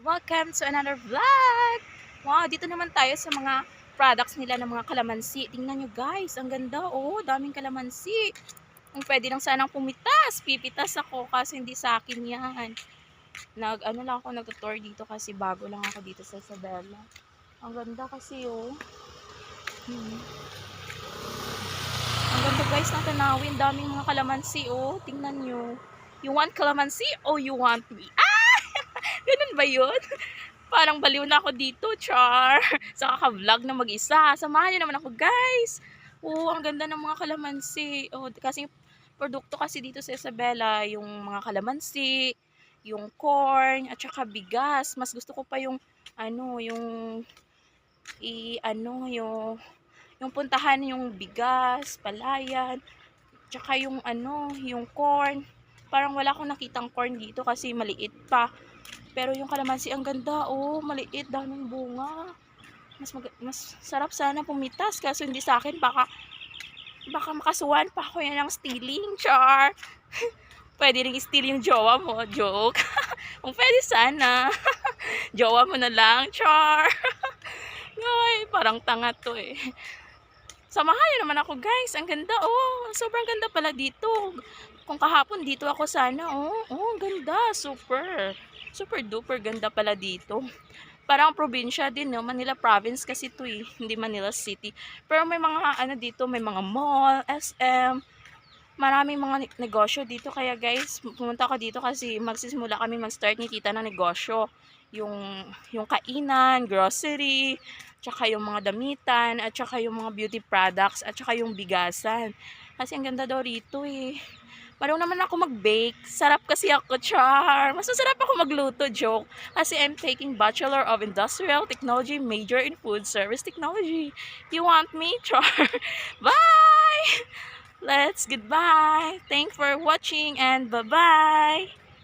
Welcome to another vlog! Wow, dito naman tayo sa mga products nila ng mga kalamansi. Tingnan nyo guys, ang ganda oh, daming kalamansi. Kung pwede lang sanang pumitas, pipitas ako kasi hindi sa akin yan. Ano lang ako, nag-tour dito kasi bago lang ako dito sa Isabela. Ang ganda kasi oh. Ang ganda guys ng tanawin, daming mga kalamansi oh. Tingnan nyo. You want kalamansi or you want me? Ah! Ganun ba yun? Parang baliw na ako dito, char. Sa kaka-vlog na mag-isa. Samahan niyo naman ako, guys. Oo, ang ganda ng mga kalamansi. Oh, kasi produkto kasi dito sa Isabela, yung mga kalamansi, yung corn, at saka bigas. Mas gusto ko pa yung yung puntahan yung bigas, palayan, tsaka yung corn. Parang wala akong nakitang corn dito kasi maliit pa. Pero yung kalamansi ang ganda, oh, maliit, daming bunga. Mas sarap sana pumitas kasi hindi sa akin, baka makasuhan pa ako yan ng stealing, char. Pwede ring steal yung jowa mo, joke. Kung pwede sana, jowa mo na lang, char. Ay, parang tanga to eh. Samahan niyo naman ako guys, ang ganda oh, sobrang ganda pala dito. Kung kahapon dito ako sana, ang ganda, super duper ganda pala dito. Parang probinsya din, no? Manila province kasi to eh, hindi Manila City. Pero may mga dito, may mga mall, SM, maraming mga negosyo dito. Kaya guys, pumunta ako dito kasi magsisimula kami mag-start ni tita ng negosyo. Yung kainan, grocery, tsaka yung mga damitan, at tsaka yung mga beauty products, at tsaka yung bigasan. Kasi ang ganda daw rito eh. Marunong naman ako mag-bake. Sarap kasi ako, char. Mas masarap ako magluto, joke. Kasi I'm taking Bachelor of Industrial Technology, major in Food Service Technology. You want me, char? Bye! Goodbye. Thanks for watching and bye-bye.